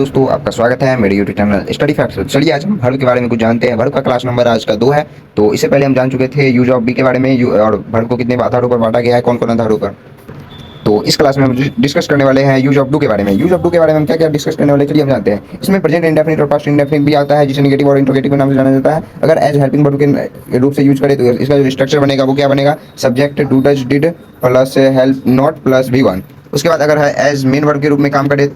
दोस्तों आपका स्वागत है मेरे यूट्यूब चैनल स्टडी फैक्ट्स। चलिए आज हम भर्व के बारे में कुछ जानते हैं। भर्व का क्लास नंबर आज का 2 है। तो इससे पहले हम जान चुके थे यूज ऑफ बी के बारे में और भर्व को कितने आधारों पर बांटा गया है, कौन कौन आधारों पर। तो इस क्लास में हम डिस्कस करने वाले हैं यूज ऑफ डू के बारे में। यूज ऑफ डू के बारे में हम क्या क्या डिस्कस करने वाले हैं, चलिए हम जानते हैं। इसमें प्रेजेंट इंडेफिनिट और पास्ट इंडेफिनिट भी आता है, जिसे नेगेटिव और इंट्रोगेटिव के नाम से जाना जाता है। अगर एज हेल्पिंग वर्ब के रूप से यूज करें तो इसका जो स्ट्रक्चर बनेगा वो क्या बनेगा, subject do does did plus help not plus V1। उसके बाद अगर है एज मेन वर्ब के रूप में काम करे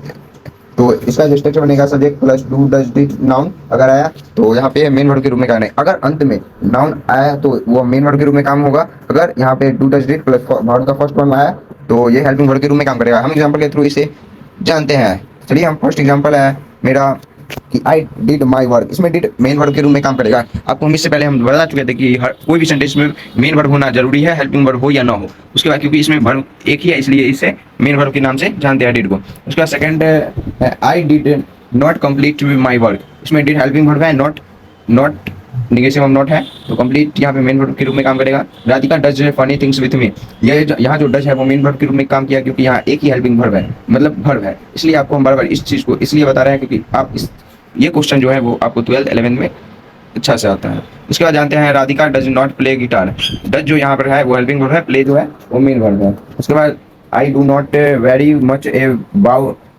तो इसका जो स्ट्रक्चर बनेगा subject plus do does did noun अगर आया तो यहाँ पे मेन वर्ब के रूप में काम है। अगर अंत में नाउन आया तो वो मेन वर्ब के रूप में काम होगा। अगर यहाँ पे do does did plus verb का फर्स्ट फॉर्म आया तो ये हेल्पिंग वर्ब के रूप में काम करेगा। हम एग्जांपल के थ्रू इसे जानते हैं। चलिए हम फर्स्ट एग्जांपल है मेरा कि आई डिड माई वर्क। इसमें डिड मेन वर्ब के रूप में काम करेगा। आपको हम इससे पहले हम बता चुके थे कि हर कोई भी सेंटेंस में मेन वर्ब होना जरूरी है, हेल्पिंग वर्ब हो या ना हो। उसके बाद क्योंकि इसमें वर्ब एक ही है इसलिए इसे मेन वर्ब के नाम से जानते हैं डिड को। उसके बाद सेकंड है I did not complete my work. इसमें डिड हेल्पिंग वर्ब है, not not negative of not है तो कंप्लीट यहाँ पे मेन वर्ब के रूप में काम करेगा। Radhika does funny things with me, ये यहाँ जो डज है वो मेन वर्ब के रूप में काम किया क्योंकि यहाँ एक ही हेल्पिंग वर्ब है, मतलब वर्ब है। इसलिए आपको हम बार बार इस चीज़ को इसलिए बता रहे हैं क्योंकि आप इस ये क्वेश्चन जो है वो आपको 12th 11th में अच्छा से आता है। उसके बाद जानते हैं Radhika does not play guitar. Does जो यहाँ पर है वो हेल्पिंग वर्ब है, प्ले जो है वो मेन वर्ब है। उसके बाद I do not very much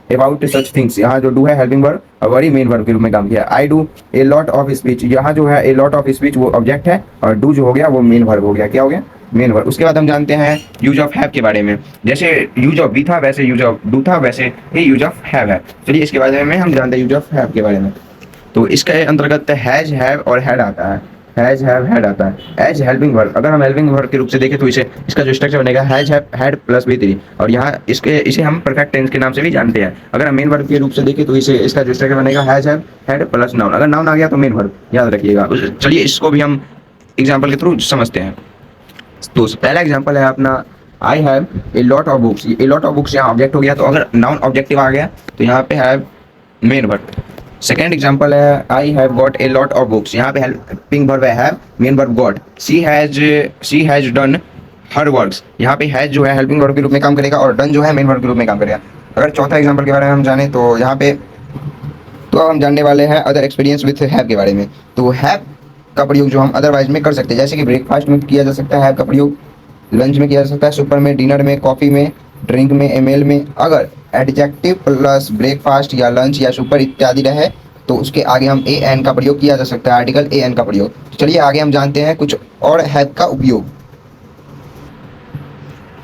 about such things, यहाँ जो डू है हेल्पिंग वर्ब और वरी मेन वर्ब के रूप में काम किया। I do a lot of speech, यहाँ जो है ए लॉट ऑफ स्पीच वो ऑब्जेक्ट है और डू जो हो गया वो मेन वर्ब हो गया। क्या हो गया, मेन वर्ब। उसके बाद हम जानते हैं यूज ऑफ हैव के बारे में। जैसे यूज ऑफ बी था वैसे यूज ऑफ डू था, वैसे ही यूज ऑफ हैव है। चलिए इसके बारे में हम जानते हैं यूज ऑफ हैव के बारे में। तो इसके अंतर्गत हैज हैव और हैड आता है। हैज हैव हैड आता है। एज हेल्पिंग वर्ब, अगर हम हेल्पिंग वर्ब के रूप से देखें तो इसे इसका जो स्ट्रक्चर बनेगा has have had plus V3 और यहाँ इसे हम परफेक्ट टेंस के नाम से भी जानते हैं। अगर हम मेन वर्ब के रूप से देखें तो इसे इसका जो स्ट्रक्चर बनेगा has have had plus noun. अगर नाउन आ गया तो मेन वर्ब, याद रखिएगा। चलिए इसको भी हम एग्जाम्पल के थ्रू समझते हैं। तो पहला एग्जांपल है अपना I have a lot of books. A lot of books यहाँ ऑब्जेक्ट हो गया, तो अगर नाउन ऑब्जेक्टिव आ गया तो यहाँ पे have main verb. Second example है I have got a lot of books, यहाँ पे हेल्पिंग वर्ब है have, main verb got. She has done her works, यहाँ पे हैज जो है हेल्पिंग वर्ब के रूप में काम करेगा और डन जो है मेन वर्ब के रूप में काम करेगा। अगर चौथा एग्जांपल के बारे में हम जाने तो यहाँ पे तो अब हम जानने वाले हैं अदर एक्सपीरियंस विथ हैव के बारे में। तो हैव का प्रयोग जो हम अदरवाइज में कर सकते हैं, जैसे कि ब्रेकफास्ट में किया जा सकता है हैव का प्रयोग, लंच में किया जा सकता है, सुपर में, डिनर में, कॉफ़ी में, ड्रिंक में, एमेल में। अगर एडजेक्टिव प्लस ब्रेकफास्ट या लंच या सुपर इत्यादि रहे तो उसके आगे हम ए एन का प्रयोग किया जा सकता है, आर्टिकल ए एन का प्रयोग। तो चलिए आगे हम जानते हैं कुछ और हैव का उपयोग।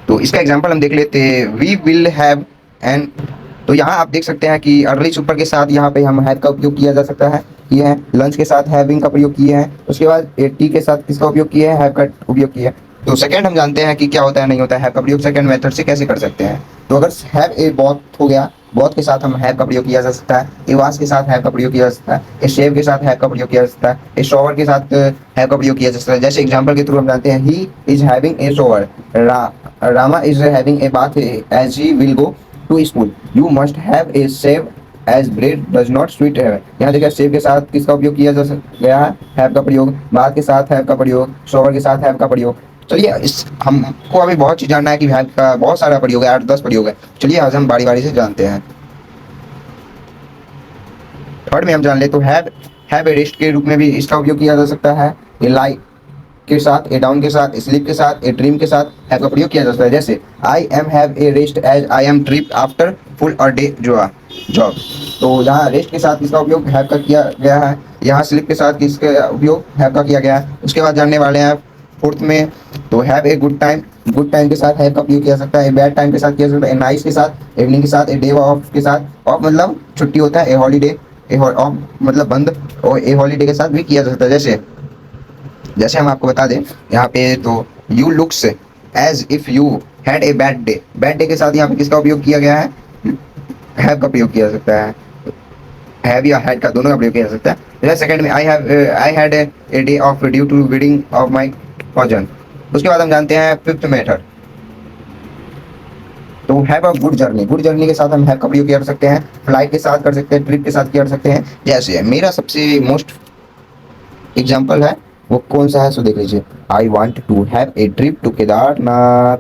तो इसका एग्जाम्पल हम देख लेते हैं। वी विल हैव एन, तो यहाँ आप देख सकते हैं कि अर्ली सुपर के साथ यहाँ पे हम हैव का उपयोग किया जा सकता है, किए हैं। लंच के साथ हैविंग का प्रयोग किए हैं। उसके बाद टी के साथ किसका उपयोग किया है, हैव का उपयोग किया है। तो सेकंड हम जानते हैं कि क्या होता है नहीं होता है हैव का प्रयोग सेकंड मेथड से कैसे कर सकते हैं। तो अगर हैव ए बॉथ हो गया, बॉथ के साथ हम हैव का प्रयोग किया जा सकता है। ए वास के साथ हैव का प्रयोग किया जा सकता है। ए शेव के साथ हैव का प्रयोग किया जा सकता है। ए शॉवर के साथ हैव का प्रयोग किया जा सकता है। जैसे एग्जाम्पल के थ्रू हम जानते हैं he is having a shower, Rama is having a bath as he will go to school, you must have a shave as bread does not sweet है। यहाँ देखिए सेव के साथ किसका उपयोग किया जा गया है, हैव का प्रयोग। बात के साथ हैव का प्रयोग, शॉवर के साथ हैव का प्रयोग। चलिए इस हमको अभी बहुत चीज जानना है कि हैव का बहुत सारा प्रयोग है, 8-10 प्रयोग है। चलिए आज हम बारी बारी से जानते हैं। थर्ड में हम जान ले तो हैव ए रेस्ट के रूप में भी इसका उपयोग किया जा सकता है। ए लाई के साथ, ए डाउन के साथ, स्लीप के साथ, ए ड्रीम के साथ हैव का प्रयोग किया जा सकता है। जैसे I am have a rest as I am trip after full और डे जॉब। तो यहाँ रेस्ट के साथ इसका उपयोग हैव का किया गया है। यहाँ स्लीप के साथ किसका उपयोग हैव का किया गया है। उसके बाद जानने वाले हैं फोर्थ में तो have a good time, good time के साथ हैव का उपयोग किया जा सकता है। ए बैड टाइम के साथ किया जा सकता है। ए नाइस के साथ, इवनिंग के साथ, ए डे ऑफ के साथ, ऑफ मतलब छुट्टी होता है, ए हॉलीडे, ए ऑफ मतलब बंद, और ए हॉलीडे के साथ भी किया जा सकता है। जैसे हम आपको बता दें यहाँ पे तो you looks as if you had a bad day, bad day के साथ यहाँ पे किसका उपयोग किया गया है, हैव का प्रयोग किया जा सकता है। हैव या हैड का दोनों का प्रयोग किया जा सकता है। जैसे सेकंड में I had a day off due to wedding of my cousin. उसके बाद हम जानते हैं फिफ्थ मेथड तो have a good journey. Good journey के साथ हम हैव का प्रयोग कर सकते हैं, फ्लाइट के साथ कर सकते हैं, ट्रिप के साथ कर सकते हैं। जैसे मेरा सबसे मोस्ट एग्जाम्पल है वो कौन सा है, सो देख लीजिए। I want to have a trip to Kedarnath,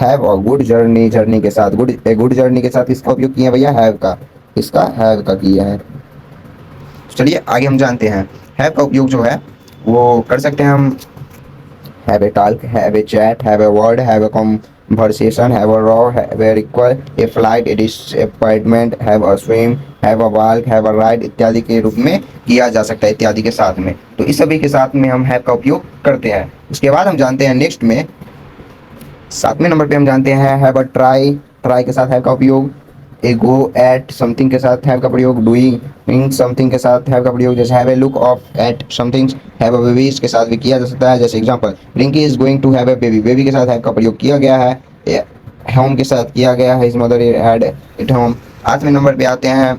have a good journey, journey के साथ गुड जर्नी के साथ इसका उपयोग किया भैया हैव का। इसका हैव का किया है। चलिए आगे हम जानते हैं हैव का उपयोग जो है वो कर सकते हैं हम। have a talk, have a chat, have a word, have a conversation, have a row, have a equal, a flight, a disappointment, have a swim, have a walk, have a ride इत्यादि के रूप में किया जा सकता है इत्यादि के साथ में। तो इस सभी के साथ में हम have का उपयोग करते हैं। उसके बाद हम जानते हैं नेक्स्ट में 7वें नंबर पे हम जानते हैं have a try, try के साथ have का उपयोग, ए गो एट समथिंग के साथ हैव का प्रयोग, डूइंग समथिंग के साथ हैव का प्रयोग, जैसे have a look of at something, have a baby इसके साथ भी किया जा सकता है। जैसे example Rinki is going to have a baby, baby के साथ हैव का प्रयोग किया गया है। होम के साथ किया गया है, his mother had it home. 8वें नंबर पे आते हैं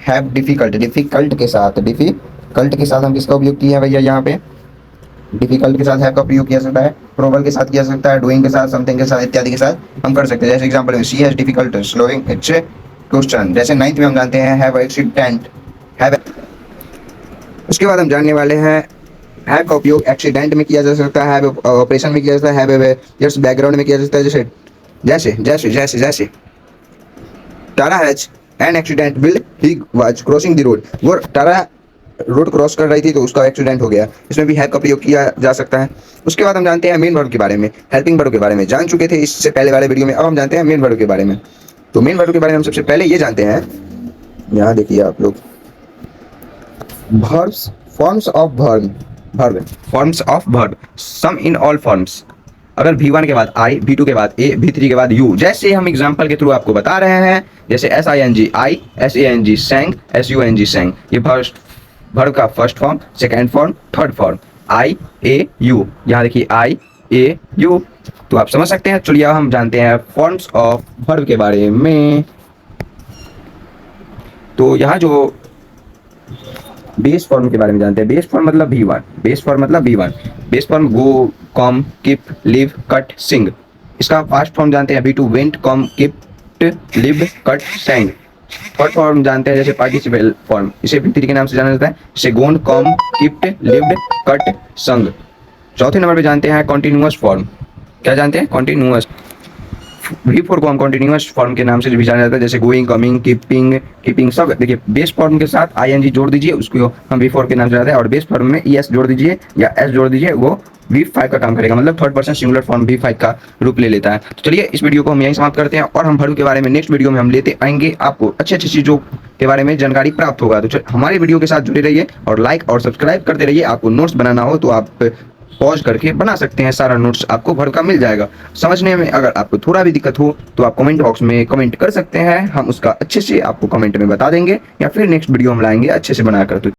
हैव डिफिकल्ट, डिफिकल्ट के साथ, डिफिकल्ट के साथ हम किसका उपयोग किया है भैया यहाँ पे, डिफिकल्ट के साथ हैव का प्रयोग किया सकता है, प्रोबल के साथ किया सकता है, डूइंग के साथ, समथिंग के साथ इत्यादि के साथ हम कर सकते हैं। जैसे एग्जांपल में she has difficult slowing it's question. जैसे 9th में हम जानते हैं हैव एक्सीडेंट, हैव। उसके बाद हम जानने वाले हैं हैव का उपयोग एक्सीडेंट में किया जा सकता है, हैव ऑपरेशन में किया जा सकता है, हैव जस्ट बैकग्राउंड में किया जा सकता है। जैसे जैसे जैसे जैसे जैसे Tara has an accident while he was crossing the road, वो टारा रोड क्रॉस कर रही थी तो उसका एक्सीडेंट हो गया, इसमें भी हैव का प्रयोग किया जा सकता है। उसके बाद हम जानते हैं मेन वर्ब के बारे में, हेल्पिंग वर्ब के बारे में जान चुके थे इससे पहले वाले वीडियो में। अब हम जानते हैं मेन वर्ब के बारे में। तो मेन वर्ब के बारे में हम सबसे पहले ये जानते हैं, यहाँ देखिए आप लोग, verbs, forms of verb, forms of verb, sum in all forms। अगर V1 के बाद I, V2 के बाद A, V3 के बाद U, जैसे हम एग्जांपल के थ्रू आपको बता रहे हैं, जैसे SING I, SANG sang, SUNG sang, ये वर्ब का first form, second form, third form, I A U, यहाँ देखिए I A U। तो आप समझ सकते हैं। चलिए अब हम जानते हैं फॉर्म्स ऑफ वर्ब के बारे में। तो यहाँ जो बेस फॉर्म के बारे में जानते हैं, बेस फॉर्म मतलब V1, बेस फॉर्म मतलब V1, base form go, come, keep, live, cut, sing. इसका फास्ट फॉर्म जानते हैं V2 went, come, kept, live, cut, sang. Third form जानते हैं जैसे पार्टिसिपल फॉर्म, इसे V3 के नाम से जाना जाता है, जैसे गोन, कम, कीप्ट, लिव्ड, कट, संग। चौथे नंबर पे जानते हैं कॉन्टिन्यूअस फॉर्म। क्या जानते हैं? कॉन्टिन्यूअस। V4 को हम कॉन्टिन्यूअस फॉर्म के नाम से भी जाना जाता है, जैसे गोइंग, कमिंग, कीपिंग सब। देखिए बेस फॉर्म के साथ ING जोड़ दीजिए, उसको हम V4 के नाम से जाते हैं, और बेस फॉर्म में ES जोड़ दीजिए या S जोड़ दीजिए, वो V5 का काम करेगा, मतलब third person singular form V5 का रूप ले लेता है। तो चलिए इस वीडियो को हम यहीं समाप्त करते हैं, और हम वर्ब के बारे में नेक्स्ट वीडियो में हम लेते आएंगे, आपको अच्छी अच्छी चीज़ों के बारे में जानकारी प्राप्त होगा। तो हमारे वीडियो के साथ जुड़े रहिए और लाइक और सब्सक्राइब करते रहिए। आपको नोट्स बनाना हो तो आप पॉज करके बना सकते हैं, सारा नोट्स आपको वर्ब का मिल जाएगा। समझने में अगर आपको थोड़ा भी दिक्कत हो तो आप कमेंट बॉक्स में कमेंट कर सकते हैं, हम उसका अच्छे से आपको कमेंट में बता देंगे, या फिर नेक्स्ट वीडियो हम लाएंगे अच्छे से बनाकर। तो